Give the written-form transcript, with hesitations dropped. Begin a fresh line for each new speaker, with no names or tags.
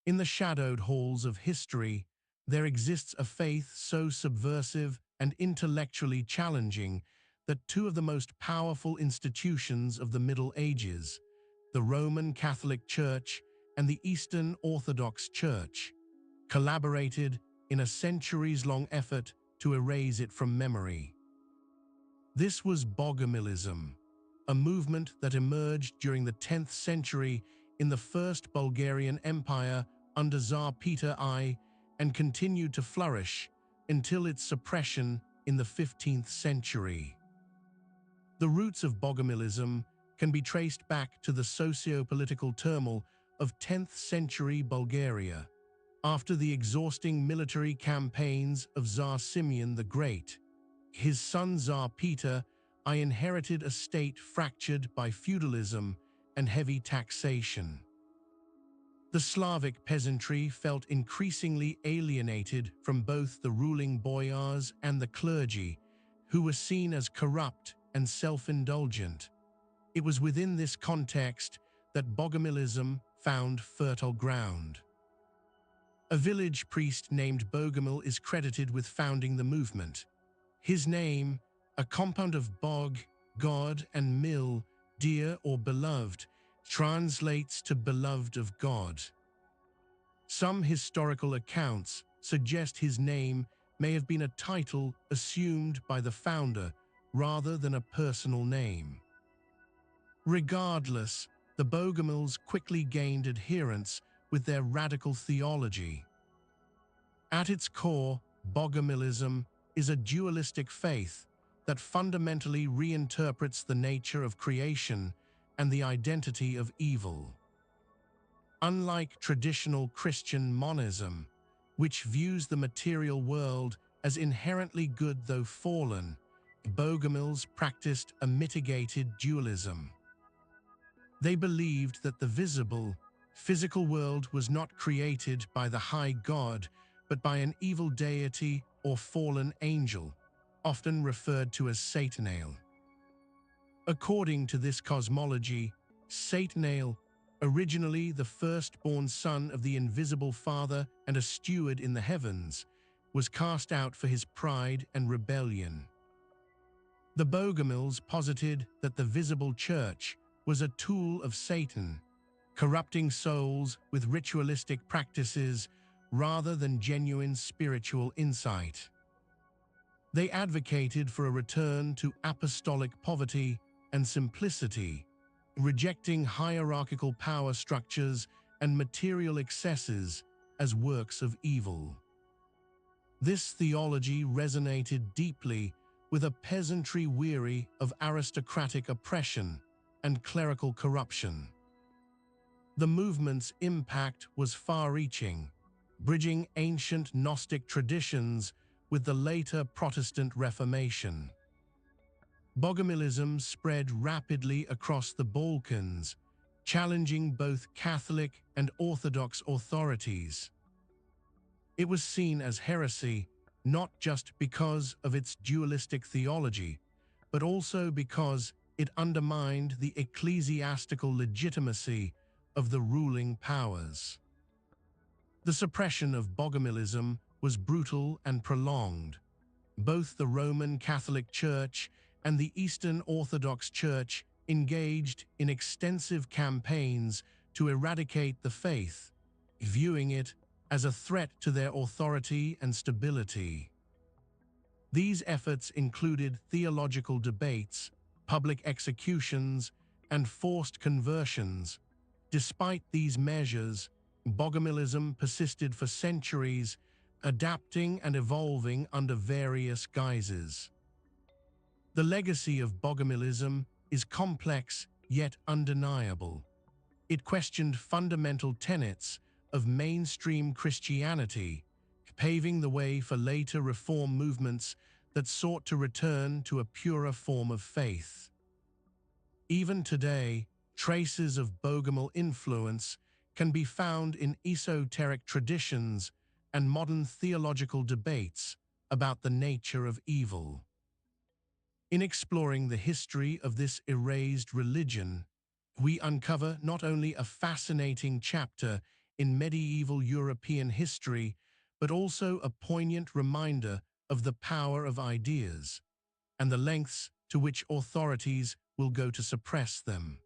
In the shadowed halls of history, there exists a faith so subversive and intellectually challenging that two of the most powerful institutions of the Middle Ages, the Roman Catholic Church and the Eastern Orthodox Church, collaborated in a centuries-long effort to erase it from memory. This was Bogomilism, a movement that emerged during the 10th century in the First Bulgarian Empire under Tsar Peter I and continued to flourish until its suppression in the 15th century. The roots of Bogomilism can be traced back to the socio-political turmoil of 10th century Bulgaria. After the exhausting military campaigns of Tsar Simeon the Great, his son Tsar Peter I inherited a state fractured by feudalism and heavy taxation. The Slavic peasantry felt increasingly alienated from both the ruling boyars and the clergy, who were seen as corrupt and self-indulgent. It was within this context that Bogomilism found fertile ground. A village priest named Bogomil is credited with founding the movement. His name, a compound of bog, god, and mil, dear or beloved, translates to beloved of God. Some historical accounts suggest his name may have been a title assumed by the founder rather than a personal name. Regardless, the Bogomils quickly gained adherents with their radical theology. At its core, Bogomilism is a dualistic faith that fundamentally reinterprets the nature of creation and the identity of evil. Unlike traditional Christian monism, which views the material world as inherently good though fallen, Bogomils practiced a mitigated dualism. They believed that the visible, physical world was not created by the high god, but by an evil deity or fallen angel, often referred to as Satanael. According to this cosmology, Satanael, originally the firstborn son of the invisible Father and a steward in the heavens, was cast out for his pride and rebellion. The Bogomils posited that the visible church was a tool of Satan, corrupting souls with ritualistic practices rather than genuine spiritual insight. They advocated for a return to apostolic poverty and simplicity, rejecting hierarchical power structures and material excesses as works of evil. This theology resonated deeply with a peasantry weary of aristocratic oppression and clerical corruption. The movement's impact was far-reaching, bridging ancient Gnostic traditions with the later Protestant Reformation. Bogomilism spread rapidly across the Balkans, challenging both Catholic and Orthodox authorities. It was seen as heresy not just because of its dualistic theology, but also because it undermined the ecclesiastical legitimacy of the ruling powers. The suppression of Bogomilism was brutal and prolonged. Both the Roman Catholic Church and the Eastern Orthodox Church engaged in extensive campaigns to eradicate the faith, viewing it as a threat to their authority and stability. These efforts included theological debates, public executions, and forced conversions. Despite these measures, Bogomilism persisted for centuries, adapting and evolving under various guises. The legacy of Bogomilism is complex yet undeniable. It questioned fundamental tenets of mainstream Christianity, paving the way for later reform movements that sought to return to a purer form of faith. Even today, traces of Bogomil influence can be found in esoteric traditions and modern theological debates about the nature of evil. In exploring the history of this erased religion, we uncover not only a fascinating chapter in medieval European history, but also a poignant reminder of the power of ideas and the lengths to which authorities will go to suppress them.